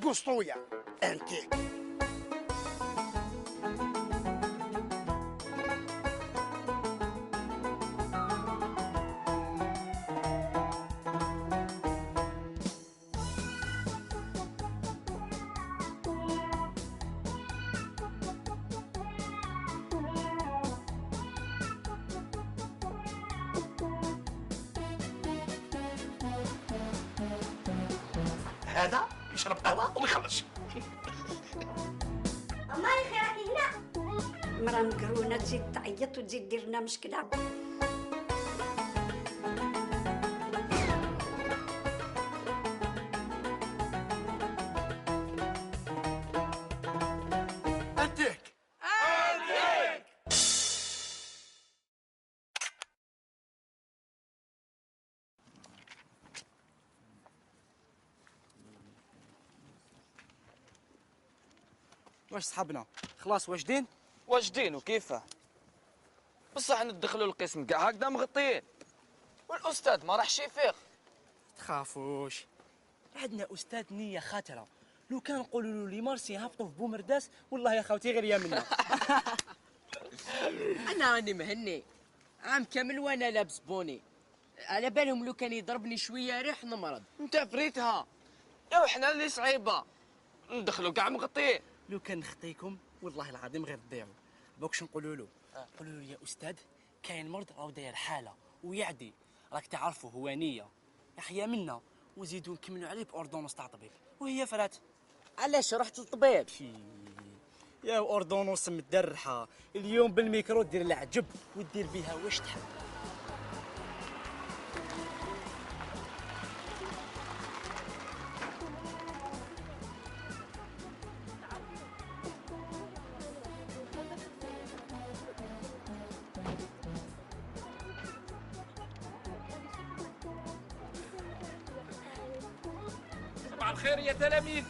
وسطويا انتيك. هذا يشرب قهوه وما يخلصش. امال خير راكي هنا؟ مرا مقرونه تزيد تعيط وتزيد دير لنا مشكله. انتيك واش صحابنا خلاص واجدين؟ واجدين وكيفاه؟ بصح ندخلوا القسم كاع هكذا مغطيين، والاستاذ ما راحش يفيق. تخافوش، عندنا استاذ نيه خاتره، لو كان نقولوا له لي مارسي هبطوا في بومرداس والله يا خوتي غير يا منا. انا راني مهني عام كامل وانا لابس بوني، على بالهم لو كان يضربني شويه ريح نمرض. انت فريتها يا وحنا اللي صعيبه ندخلوا كاع مغطيين. لو كان نخطيكم والله العظيم غير تضيعوا. بوكش نقولوا له؟ قولوا له يا استاذ كاين مرض راهو داير حاله ويعدي، راك تعرفوا هو نيه يحيى منا، وزيدوا نكملوا عليه باوردونوس تاع طبيب وهي فرات. علاش رحت للطبيب؟ يا اوردونوس مدرحه اليوم بالميكرو دير العجب ودير بها واش تحب. صباح الخير يا تلاميذ.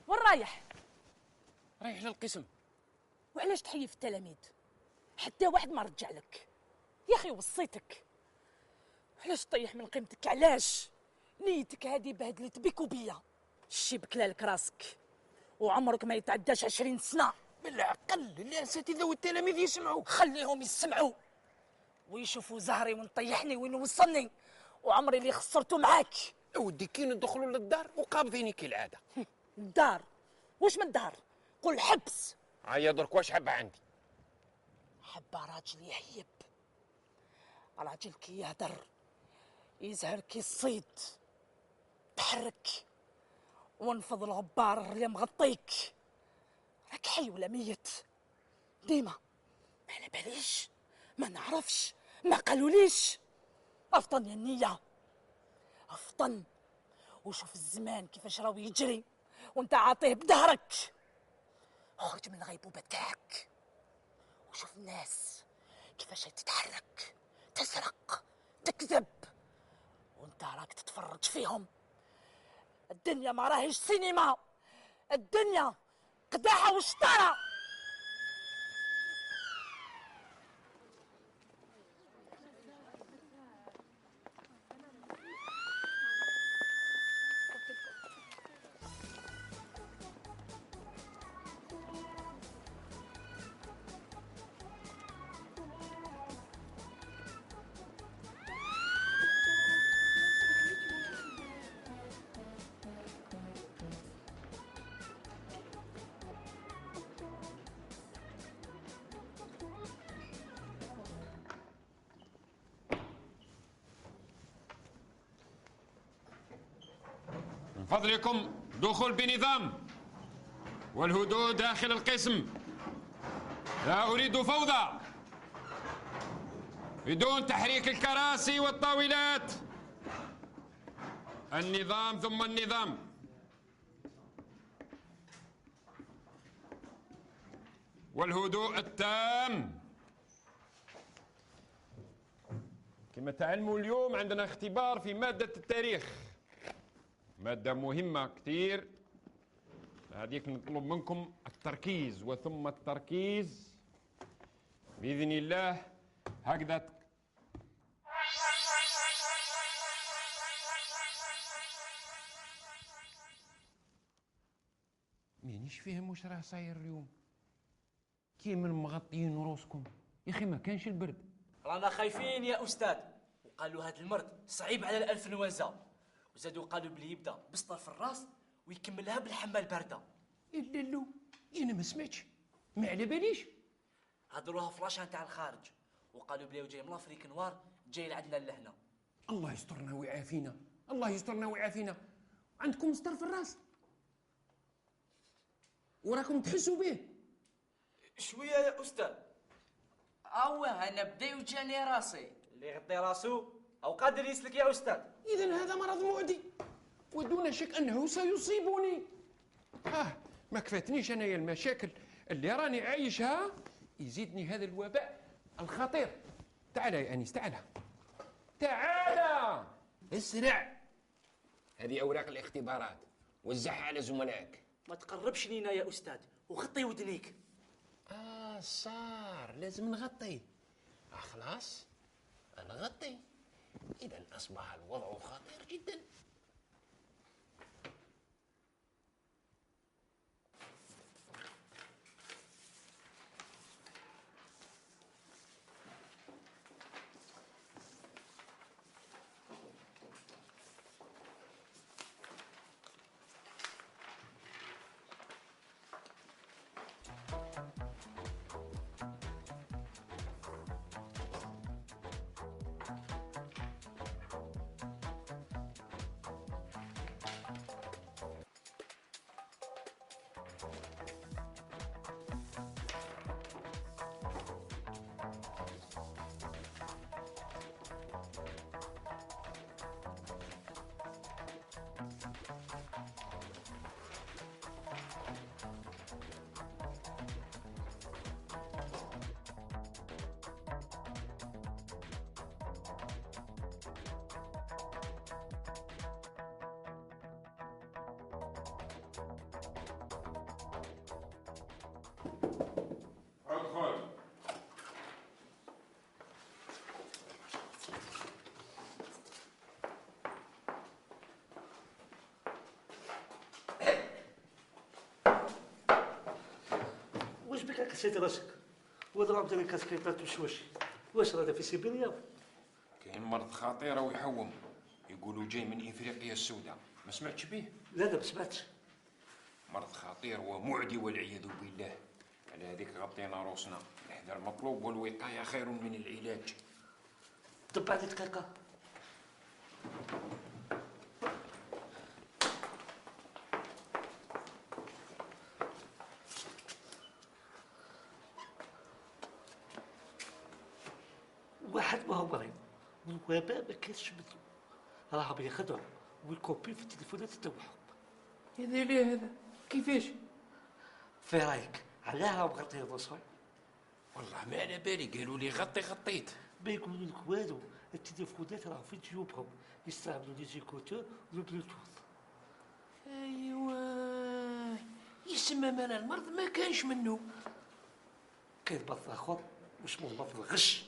وين رايح؟ رايح للقسم. وعلاش تحيف التلاميذ؟ حتى واحد ما رجع لك يا اخي، وصيتك. علاش طيح من قيمتك؟ علاش؟ نيتك هذه بهدلت بك وبيا. شي بكلالك راسك وعمرك ما يتعداش 20 سنه. بالعقل الاساتذه والتلاميذ يسمعوا. خليهم يسمعوا ويشوفوا زهري وين طيحني وين وصلني، وعمري اللي خسرته معاك. اودي كي ندخلوا للدار وقابضيني كالعاده. الدار؟ واش من الدار؟ قول حبس. هيا درك واش حبه عندي؟ حبه راجل يهيب، راجل كي يهدر يزهر كي الصيد، تحرك ونفض الغبار اللي مغطيك. راك حي ولا ميت؟ ديما ما على باليش، ما نعرفش، ما قالوليش. افطن يا النية، افطن وشوف الزمان كيفاش راهو يجري وانت عاطيه بظهرك. خرج من الغيبوبة تاعك وشوف الناس كيفاش تتحرك، تسرق، تكذب، وانت راك تتفرج فيهم. الدنيا ما راهيش سينما، الدنيا قداحة وشطارة. من فضلكم دخول بنظام والهدوء داخل القسم. لا أريد فوضى بدون تحريك الكراسي والطاولات. النظام ثم النظام. والهدوء التام. كما تعلموا اليوم عندنا اختبار في مادة التاريخ، مادة مهمة كثير. هذيك نطلب منكم التركيز وثم التركيز بإذن الله. هكذا مانيش فاهم واش راه صاير اليوم، كيما مغطيين روسكم يا اخي، ما كانش البرد. رانا خايفين يا استاذ، وقالوا هذا المرض صعيب على الانفلونزا، وزادوا قالوا بلي يبدا بسطر في الراس ويكملها بالحمى البارده. الا لو انا ما سمعتش، ما على باليش. هضروها فلاشة نتاع الخارج، وقالوا بلي جاي من افريك نوار جاي لعندنا لهنا. الله يسترنا ويعافينا، الله يسترنا ويعافينا. عندكم سطر في الراس وراكم تحسوا به شويه يا استاذ. انا بدا يوجعني راسي. اللي يغطي راسو او قادر يسلك يا استاذ. اذا هذا مرض معدي ودون شك انه سيصيبني. ما كفاتنيش انايا المشاكل اللي راني عايشها، يزيدني هذا الوباء الخطير. تعال يا انيس، تعال تعال اسرع. هذه اوراق الاختبارات، وزعها على زملائك. ما تقربش لينا يا استاذ وغطي ودنيك. صار لازم نغطي. خلاص نغطي. اذا اصبح الوضع خطير جدا. ادخل. واش بك كسيت راسك وضربت لك كاسكيطات وشواشي؟ واش رانا في سيبيريا؟ كاين مرض خطير ويحوم، يقولوا جاي من افريقيا السوداء. ما سمعتش به؟ لا ما سمعتش. مرض خطير ومعدي والعياذ بالله. على هذيك غطينا روسنا. الحذر مطلوب والوقايه خير من العلاج. دب علي دقيقه. واحد ما هو مريض والوباء ما كاينش مثله، راهم ياخذوه ويكوبي في التليفونات تاعهم. هذا ليه هذا؟ كيفاش؟ في رايك علاه راهم غطيه الرسول؟ والله ما على بالي، قالوا لي غطيت. ما يقولوا لك والو، التليفونات راهم في جيوبهم يستعملوا لي زيكوتور والبلوتوث. ايوا يسمى مال المرض ما كانش منه. كاين مرض اخر اسمه مرض الغش،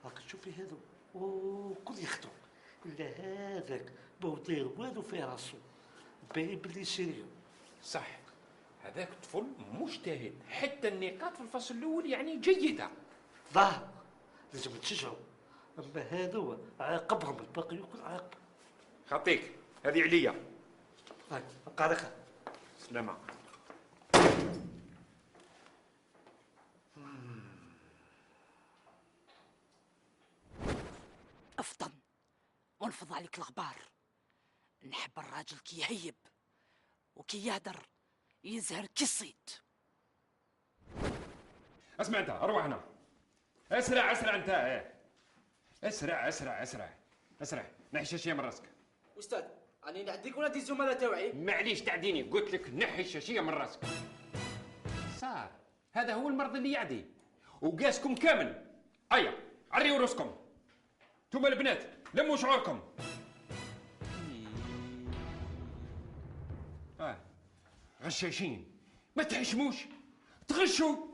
راك تشوفي هذو وكل يخدم الا هذاك ما داير والو في راسو، باين بلي سيريو. صح، هذاك طفل مجتهد، حتى النقاط في الفصل الاول يعني جيده. ظاهر لازم تشجعوا، اما هذو عاقبهم الباقي يكون عاقب. خطيك هذه عليا. هاي بقى لك. سلامة. افطن ونفض عليك الاخبار. نحب الراجل كي يهيب وكي يهدر يزهر كي الصيد. اسمع انت، اروح هنا. اسرع انت. اسرع نحي الشاشيه من راسك. استاذ راني نعديك ولا دي الزملاء تاوعي؟ معليش تعديني، قلت لك نحي الشاشيه من راسك. صار هذا هو المرض اللي يعدي وقاسكم كامل. ايا عريوا راسكم، انتم البنات لموا شعوركم. غشاشين، ما تحشموش، تغشوا.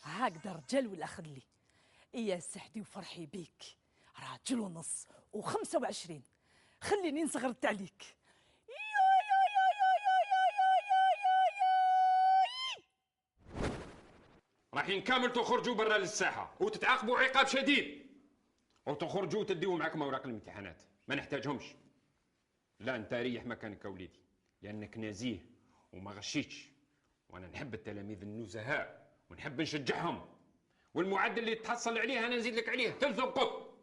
هكذا رجال ولا خلي يا سحدي وفرحي بيك، راجل ونص و25. خليني نصغرت عليك. رايحين كامل تخرجوا برا للساحه وتتعاقبوا عقاب شديد، وتخرجوا وتديوا معكم اوراق الامتحانات، ما نحتاجهمش. لا انت ريح مكانك اوليدي، لانك نزيه وما غشيتش، وانا نحب التلاميذ النزهاء ونحب نشجعهم، والمعدل اللي تحصل عليه انا نزيد لك عليه ثلث وقط.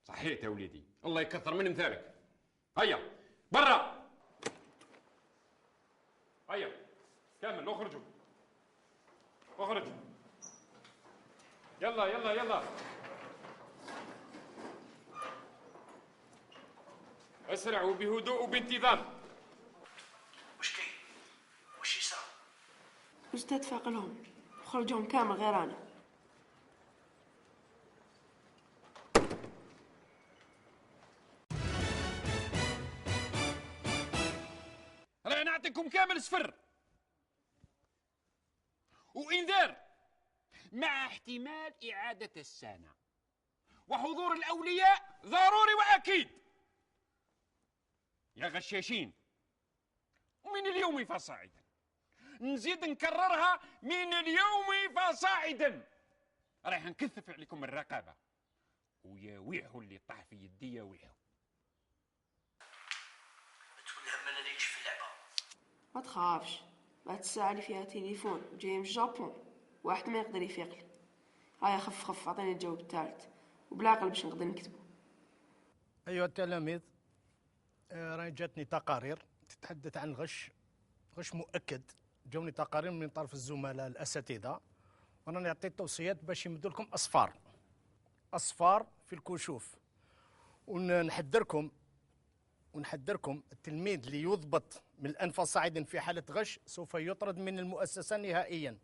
صحيت يا وليدي، الله يكثر من مثالك. هيا برا، هيا كامل اخرجوا، اخرج، يلا يلا يلا، اسرع وبهدوء وبانتظام. واش كاين؟ واش يصرى؟ أستاذ فاقلهم وخرجوهم كامل غير أنا. راح نعطيكم كامل صفر وإنذار مع احتمال إعادة السنة، وحضور الأولياء ضروري وأكيد. يا غشاشين، ومن اليوم فصاعدا، نزيد نكررها، من اليوم فصاعدا راح نكثف عليكم الرقابة، ويا ويحو اللي طاح في يدي يا ويحو. تولي هم انا نيتش في اللعبه. ما تخافش، بعد الساعة اللي فيها تليفون جاي من الجابون واحد ما يقدر يفيق لي. هيا خف خف عطيني الجواب الثالث وبالعقل باش نقدر نكتبه. أيها التلاميذ، راهي جاتني تقارير تتحدث عن غش مؤكد. جاوني تقارير من طرف الزملاء الأساتذة، وأنا عطيت توصيات باش يمدوا لكم أصفار في الكشوف. ونحذركم التلميذ اللي يضبط من الأنف صاعدا في حالة غش سوف يطرد من المؤسسة نهائيا.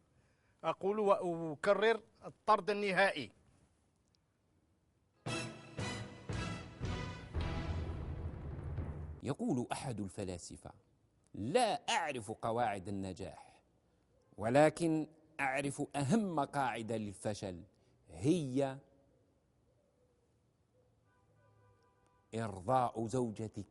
أقول وأكرر، الطرد النهائي. يقول أحد الفلاسفة: لا أعرف قواعد النجاح، ولكن أعرف أهم قاعدة للفشل، هي إرضاء زوجتك.